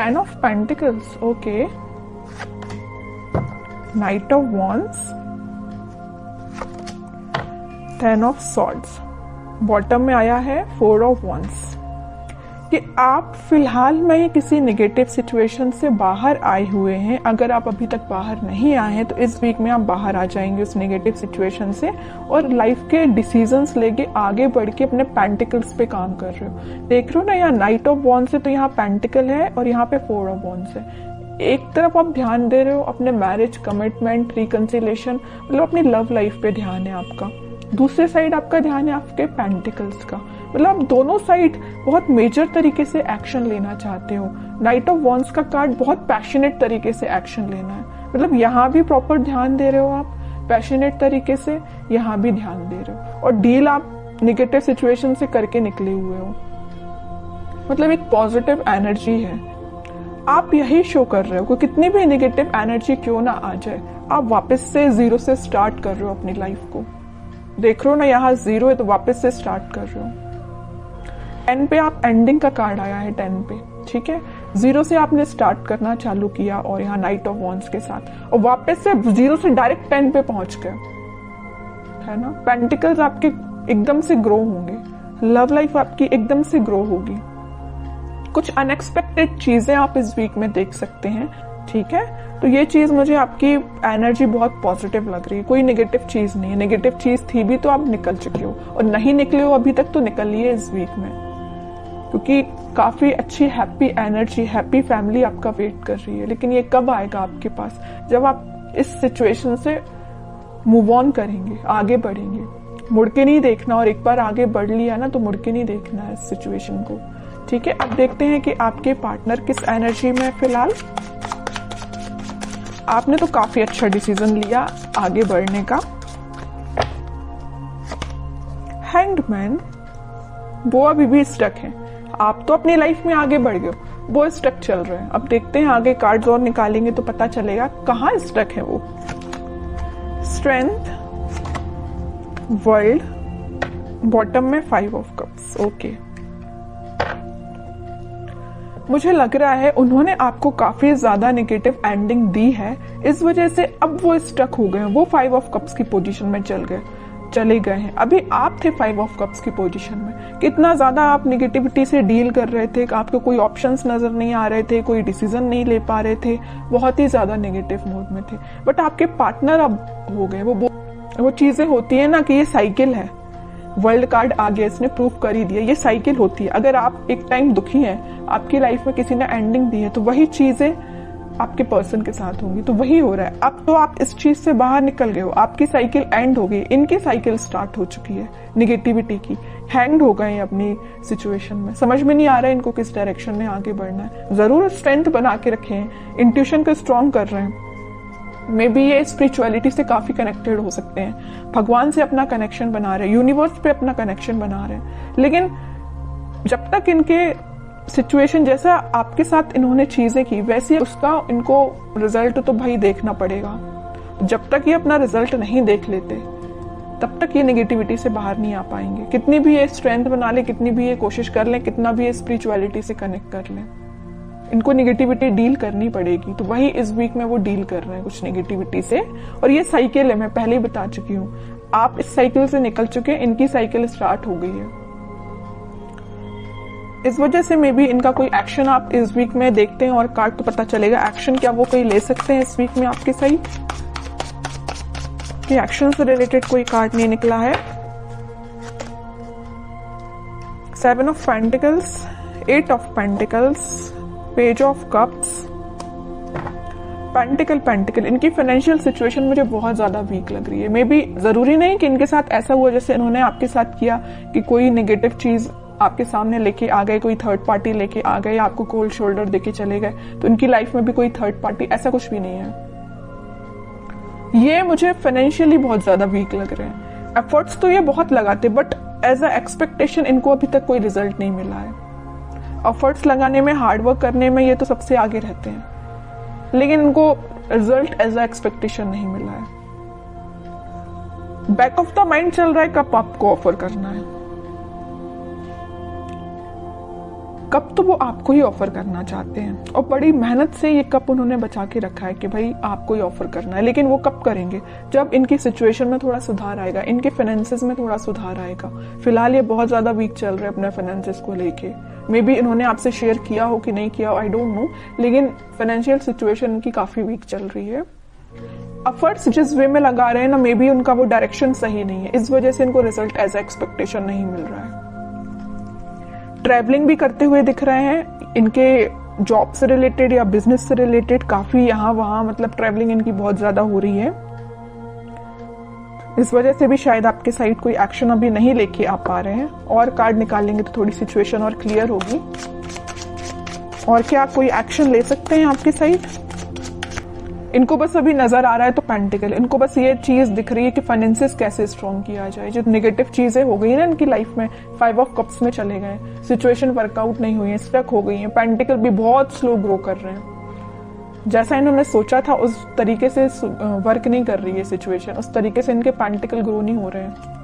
10 of pentacles, okay, night of wands, 10 of swords, bottom में आया है 4 ऑफ वॉन्ड्स। कि आप फिलहाल में किसी नेगेटिव सिचुएशन से बाहर आए हुए हैं। अगर आप अभी तक बाहर नहीं आए हैं तो इस वीक में आप बाहर आ जाएंगे उस नेगेटिव सिचुएशन से, और लाइफ के डिसीजंस लेके आगे बढ़ के अपने पेंटिकल्स पे काम कर रहे हो। देख रहे हो ना, यहाँ नाइट ऑफ वॉन्ड्स है तो यहाँ पेंटिकल है और यहाँ पे 4 ऑफ वॉन्ड्स है। एक तरफ आप ध्यान दे रहे हो अपने मैरिज, कमिटमेंट, रिकंसिलेशन, मतलब अपनी लव लाइफ पे ध्यान है आपका। दूसरे साइड आपका ध्यान है आपके पेंटिकल्स का, मतलब आप दोनों साइड बहुत मेजर तरीके से एक्शन लेना चाहते हो। नाइट ऑफ वॉन्ड्स का कार्ड बहुत पैशनेट तरीके से एक्शन लेना है, मतलब यहाँ भी प्रॉपर ध्यान दे रहे हो आप पैशनेट तरीके से, यहाँ भी ध्यान दे रहे हो, और डील आप निगेटिव सिचुएशन से करके निकले हुए हो। मतलब एक पॉजिटिव एनर्जी है, आप यही शो कर रहे हो कि कितनी भी निगेटिव एनर्जी क्यों ना आ जाए, आप वापस से जीरो से स्टार्ट कर रहे हो अपनी लाइफ को। देख रहे हो ना, यहाँ 0 है तो वापस से स्टार्ट कर रहे हो। 10 पे आप एंडिंग का कार्ड आया है 10 पे, ठीक है, 0 से आपने स्टार्ट करना चालू किया और यहाँ नाइट ऑफ वॉन्ड्स के साथ, और वापस से 0 से डायरेक्ट 10 पे पहुंच गए, है ना। पेंटिकल्स आपके एकदम से ग्रो होंगे, लव लाइफ आपकी एकदम से ग्रो होगी। कुछ अनएक्सपेक्टेड चीजें आप इस वीक में देख सकते हैं, ठीक है। तो ये चीज मुझे आपकी एनर्जी बहुत पॉजिटिव लग रही है, कोई नेगेटिव चीज नहीं है। नेगेटिव चीज थी भी तो आप निकल चुके हो, और नहीं निकले हो अभी तक तो निकलिए इस वीक में, क्योंकि काफी अच्छी हैप्पी एनर्जी, हैप्पी फैमिली आपका वेट कर रही है। लेकिन ये कब आएगा आपके पास, जब आप इस सिचुएशन से मूव ऑन करेंगे, आगे बढ़ेंगे। मुड़ के नहीं देखना, और एक बार आगे बढ़ लिया ना तो मुड़ के नहीं देखना है इस सिचुएशन को, ठीक है। अब देखते हैं कि आपके पार्टनर किस एनर्जी में फिलहाल। आपने तो काफी अच्छा डिसीजन लिया आगे बढ़ने का। हैंग्ड मैन, वो अभी भी स्टक है। आप तो अपनी लाइफ में आगे बढ़ गए, वो स्टक चल रहे हैं। अब देखते हैं आगे कार्ड्स और निकालेंगे तो पता चलेगा कहाँ स्टक है वो। स्ट्रेंथ, वर्ल्ड, बॉटम में 5 ऑफ कप्स, ओके। मुझे लग रहा है उन्होंने आपको काफी ज्यादा नेगेटिव एंडिंग दी है, इस वजह से अब वो स्टक हो गए हैं। वो 5 ऑफ कप्स की पोजीशन में चले गए हैं। अभी आप थे 5 ऑफ कप्स की पोजीशन में। कितना ज्यादा आप नेगेटिविटी से डील कर रहे थे, आपको कोई ऑप्शंस नजर नहीं आ रहे थे, कोई डिसीजन नहीं ले पा रहे थे, बहुत ही ज्यादा नेगेटिव मोड में थे। बट आपके पार्टनर अब हो गए। वो चीजें होती है ना कि ये साइकिल है। वर्ल्ड कार्ड आ गया, इसने प्रूव कर ही दिया, ये साइकिल होती है। अगर आप एक टाइम दुखी हैं, आपकी लाइफ में किसी ने एंडिंग दी है, तो वही चीजें आपके पर्सन के साथ होंगी। तो वही हो रहा है। अब तो आप इस चीज से बाहर निकल गए हो, आपकी साइकिल एंड हो गई, इनकी साइकिल स्टार्ट हो चुकी है निगेटिविटी की। हैंग्ड हो गए अपनी सिचुएशन में, समझ में नहीं आ रहा है इनको किस डायरेक्शन में आगे बढ़ना है। जरूर स्ट्रेंथ बना के रखे हैं, इंट्यूशन को स्ट्रॉन्ग कर रहे हैं। मे बी ये स्पिरिचुअलिटी से काफी कनेक्टेड हो सकते हैं, भगवान से अपना कनेक्शन बना रहे हैं, यूनिवर्स पे अपना कनेक्शन बना रहे हैं। लेकिन जब तक इनके सिचुएशन जैसा आपके साथ इन्होंने चीजें की वैसे उसका इनको रिजल्ट तो भाई देखना पड़ेगा। जब तक ये अपना रिजल्ट नहीं देख लेते तब तक ये नेगेटिविटी से बाहर नहीं आ पाएंगे। कितनी भी ये स्ट्रेंथ बना ले, कितनी भी ये कोशिश कर ले, कितना भी ये स्पिरिचुअलिटी से कनेक्ट कर ले, इनको नेगेटिविटी डील करनी पड़ेगी। तो वही इस वीक में वो डील कर रहे हैं कुछ नेगेटिविटी से। और ये साइकिल है, मैं पहले ही बता चुकी हूँ, आप इस साइकिल से निकल चुके हैं, इनकी साइकिल स्टार्ट हो गई है। इस वजह से मे बी इनका कोई एक्शन आप इस वीक में देखते हैं और कार्ड तो पता चलेगा एक्शन क्या वो कोई ले सकते हैं इस वीक में आपके सही। कि एक्शन से रिलेटेड कोई कार्ड नहीं निकला है। 7 of pentacles, 8 of pentacles, page of cups, pentacle. इनकी फाइनेंशियल सिचुएशन मुझे बहुत ज्यादा वीक लग रही है। मे बी जरूरी नहीं कि इनके साथ ऐसा हुआ जैसे इन्होंने आपके साथ किया कि कोई नेगेटिव चीज आपके सामने लेके आ गए, कोई थर्ड पार्टी लेके आ गए, आपको कोल्ड शोल्डर देके चले गए। तो इनकी लाइफ में भी कोई थर्ड पार्टी, ऐसा कुछ भी नहीं है। ये मुझे फाइनेंशियली बहुत ज्यादा वीक लग रहे हैं। एफर्ट्स तो ये बहुत लगाते, बट एज अ एक्सपेक्टेशन इनको अभी तक कोई रिजल्ट नहीं मिला है। एफर्ट्स लगाने में, हार्डवर्क करने में ये तो सबसे आगे रहते हैं, लेकिन इनको रिजल्ट एज अ एक्सपेक्टेशन नहीं मिला है। बैक ऑफ द माइंड चल रहा है कब आपको ऑफर करना है। कप तो वो आपको ही ऑफर करना चाहते हैं और बड़ी मेहनत से ये कप उन्होंने बचा के रखा है कि भाई आपको ही ऑफर करना है। लेकिन वो कब करेंगे? जब इनकी सिचुएशन में थोड़ा सुधार आएगा, इनके फाइनेंसेस में थोड़ा सुधार आएगा। फिलहाल ये बहुत ज्यादा वीक चल रहे हैं अपने फाइनेंसेस को लेके। मे बी इन्होंने आपसे शेयर किया हो कि नहीं किया हो, आई डोंट नो, लेकिन फाइनेंशियल सिचुएशन इनकी काफी वीक चल रही है। एफर्ट्स जिस वे में लगा रहे हैं ना, मे बी उनका वो डायरेक्शन सही नहीं है, इस वजह से इनको रिजल्ट एज एक्सपेक्टेशन नहीं मिल रहा है। ट्रैवलिंग भी करते हुए दिख रहे हैं, इनके जॉब से रिलेटेड या बिजनेस से रिलेटेड काफी यहाँ वहां मतलब ट्रैवलिंग इनकी बहुत ज्यादा हो रही है। इस वजह से भी शायद आपके साइड कोई एक्शन अभी नहीं लेके आ पा रहे हैं। और कार्ड निकालेंगे तो थोड़ी सिचुएशन और क्लियर होगी। और क्या कोई एक्शन ले सकते हैं आपकी साइड? इनको बस अभी नजर आ रहा है तो पेंटिकल, इनको बस ये चीज दिख रही है कि फाइनेंसेस कैसे स्ट्रॉन्ग किया जाए। जो नेगेटिव चीजें हो गई ना इनकी लाइफ में, 5 ऑफ कप्स में चले गए, सिचुएशन वर्कआउट नहीं हुई है, स्टक हो गई है। पेंटिकल भी बहुत स्लो ग्रो कर रहे हैं, जैसा इन्होंने सोचा था उस तरीके से वर्क नहीं कर रही है सिचुएशन, उस तरीके से इनके पेंटिकल ग्रो नहीं हो रहे हैं।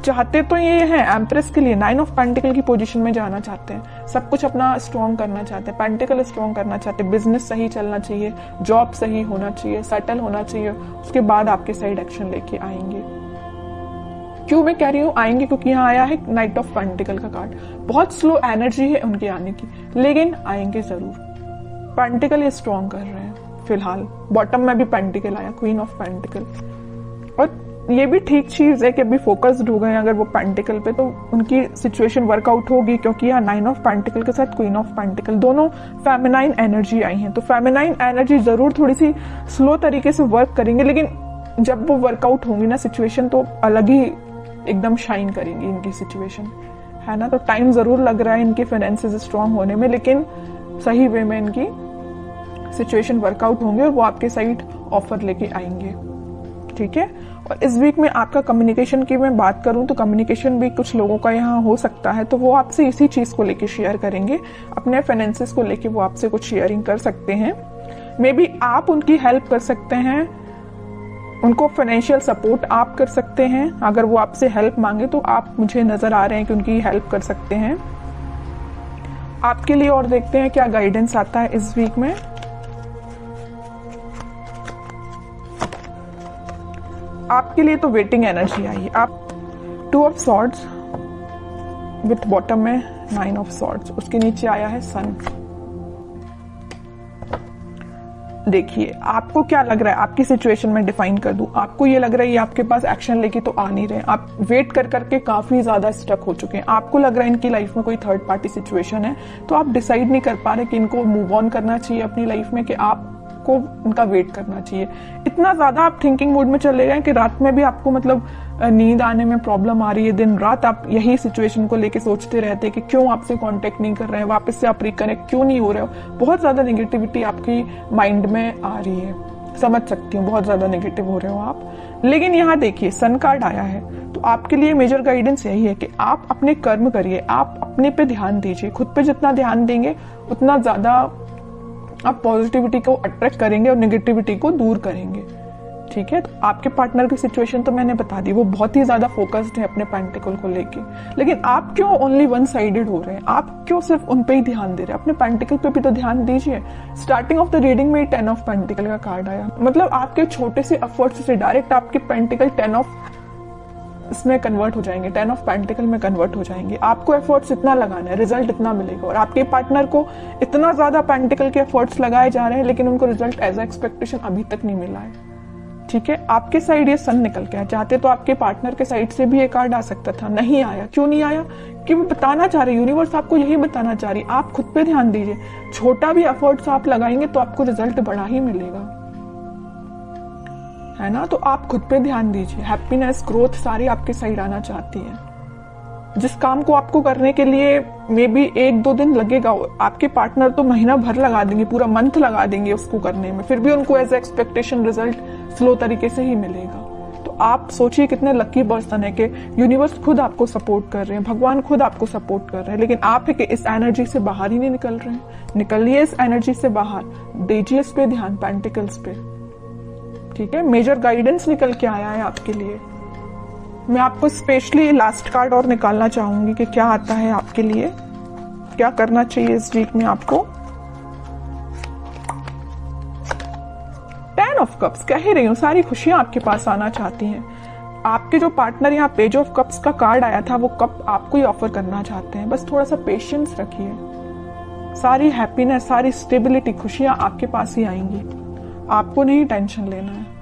चाहते तो ये है एम्प्रेस के लिए 9 ऑफ पेंटिकल की पोजीशन में जाना चाहते हैं, सब कुछ अपना स्ट्रॉन्ग करना चाहते हैं, पेंटिकल स्ट्रॉन्ग करना चाहते हैं, बिजनेस सही चलना चाहिए, जॉब सही होना चाहिए, सेटल होना चाहिए, उसके बाद आपके साइड एक्शन लेके आएंगे। क्यों मैं कह रही हूँ आएंगे? क्योंकि यहाँ आया है नाइट ऑफ पेंटिकल का कार्ड। बहुत स्लो एनर्जी है उनके आने की, लेकिन आएंगे जरूर। पेंटिकल ये स्ट्रॉन्ग कर रहे हैं फिलहाल। बॉटम में भी पेंटिकल आया, क्वीन ऑफ पेंटिकल। और ये भी ठीक चीज है कि अभी फोकस्ड हो गए अगर वो पेंटिकल पे, तो उनकी सिचुएशन वर्कआउट होगी। क्योंकि यहाँ 9 ऑफ पेंटिकल के साथ क्वीन ऑफ पेंटिकल दोनों फेमिनाइन एनर्जी आई हैं, तो फेमिनाइन एनर्जी जरूर थोड़ी सी स्लो तरीके से वर्क करेंगे, लेकिन जब वो वर्कआउट होंगी ना सिचुएशन, तो अलग ही एकदम शाइन करेंगी इनकी सिचुएशन, है ना। तो टाइम जरूर लग रहा है इनके फाइनेंसेस स्ट्रांग होने में, लेकिन सही वे में इनकी सिचुएशन वर्कआउट होंगे और वो आपके साइड ऑफर लेके आएंगे, ठीक है। और इस वीक में आपका कम्युनिकेशन की मैं बात करूं तो कम्युनिकेशन भी कुछ लोगों का यहाँ हो सकता है, तो वो आपसे इसी चीज को लेके शेयर करेंगे, अपने फाइनेंसेस को लेके वो आपसे कुछ शेयरिंग कर सकते हैं। मे बी आप उनकी हेल्प कर सकते हैं, उनको फाइनेंशियल सपोर्ट आप कर सकते हैं। अगर वो आपसे हेल्प मांगे तो आप, मुझे नजर आ रहे हैं कि उनकी हेल्प कर सकते हैं आपके लिए। और देखते हैं क्या गाइडेंस आता है इस वीक में। आपके लिए तो वेटिंग एनर्जी आई है। आप 2 ऑफ सॉर्ड्स विथ बॉटम में 9 ऑफ सॉर्ड्स, उसके नीचे आया है सन। देखिए आपको क्या लग रहा है, आपकी सिचुएशन में डिफाइन कर दूं। आपको ये लग रहा है ये आपके पास एक्शन लेके तो आ नहीं रहे, आप वेट कर करके काफी ज्यादा स्टक हो चुके हैं। आपको लग रहा है इनकी लाइफ में कोई थर्ड पार्टी सिचुएशन है, तो आप डिसाइड नहीं कर पा रहे कि इनको मूव ऑन करना चाहिए अपनी लाइफ में, कि आपको इनका वेट करना चाहिए। इतना ज्यादा आप थिंकिंग मोड में चले गए कि रात में भी आपको मतलब नींद आने में प्रॉब्लम आ रही है। दिन रात आप यही सिचुएशन को लेके सोचते रहते हैं कि क्यों आपसे कांटेक्ट नहीं कर रहे हैं, वापस से आप रिकनेक्ट क्यों नहीं हो रहे हो। बहुत ज्यादा नेगेटिविटी आपकी माइंड में आ रही है, समझ सकती हूँ, बहुत ज्यादा नेगेटिव हो रहे हो आप। लेकिन यहाँ देखिए सन कार्ड आया है, तो आपके लिए मेजर गाइडेंस यही है कि आप अपने कर्म करिए, आप अपने पे ध्यान दीजिए। खुद पे जितना ध्यान देंगे उतना ज्यादा आप पॉजिटिविटी को अट्रैक्ट करेंगे और नेगेटिविटी को दूर करेंगे, ठीक है। तो आपके पार्टनर की सिचुएशन तो मैंने बता दी, वो बहुत ही ज्यादा फोकस्ड है अपने पेंटिकल को लेके, लेकिन आप क्यों ओनली वन साइडेड हो रहे हैं? आप क्यों सिर्फ उन पे ही ध्यान दे रहे हैं? अपने पेंटिकल पे भी तो ध्यान दीजिए। स्टार्टिंग ऑफ द रीडिंग में 10 ऑफ पेंटिकल का कार्ड आया, मतलब आपके छोटे से एफर्ट्स से डायरेक्ट आपके पेंटिकल 10 ऑफ इसमें कन्वर्ट हो जाएंगे, 10 ऑफ पेंटिकल में कन्वर्ट हो जाएंगे। आपको एफर्ट्स इतना लगाना है, रिजल्ट इतना मिलेगा। और आपके पार्टनर को इतना ज्यादा पेंटिकल के एफर्ट्स लगाए जा रहे हैं, लेकिन उनको रिजल्ट एज एक्सपेक्टेशन अभी तक नहीं मिला है, ठीक है। आपके साइड ये सन निकल के आया, चाहते तो आपके पार्टनर के साइड से भी ये कार्ड आ सकता था, नहीं आया। क्यों नहीं आया? कि वो बताना चाह रही, यूनिवर्स आपको यही बताना चाह रही, आप खुद पे ध्यान दीजिए। छोटा भी एफर्ट्स आप लगाएंगे तो आपको रिजल्ट बड़ा ही मिलेगा, है ना। तो आप खुद पे ध्यान दीजिए। हैप्पीनेस, ग्रोथ सारी आपके साइड आना चाहती है। जिस काम को आपको करने के लिए मे बी 1-2 दिन लगेगा, आपके पार्टनर तो महीना भर लगा देंगे, पूरा मंथ लगा देंगे उसको करने में, फिर भी उनको एज एक्सपेक्टेशन रिजल्ट स्लो तरीके से ही मिलेगा। तो आप सोचिए कितने लकी पर्सन है कि यूनिवर्स खुद आपको सपोर्ट कर रहे हैं, भगवान खुद आपको सपोर्ट कर रहे हैं, लेकिन आप है कि इस एनर्जी से बाहर ही नहीं निकल रहे हैं। निकलिए इस एनर्जी से बाहर, दीजिए इस पे ध्यान, पेंटिकल्स पे, ठीक है। मेजर गाइडेंस निकल के आया है आपके लिए। मैं आपको स्पेशली लास्ट कार्ड और निकालना चाहूंगी कि क्या आता है आपके लिए क्या करना चाहिए इस वीक में आपको? 10 ऑफ कप्स, कह ही रही हूँ सारी खुशियां आपके पास आना चाहती हैं। आपके जो पार्टनर यहाँ पेज ऑफ कप्स का कार्ड आया था वो कप आपको ही ऑफर करना चाहते हैं। बस थोड़ा सा पेशेंस रखिए, सारी हैप्पीनेस, सारी स्टेबिलिटी, खुशियां आपके पास ही आएंगी। आपको नहीं टेंशन लेना है।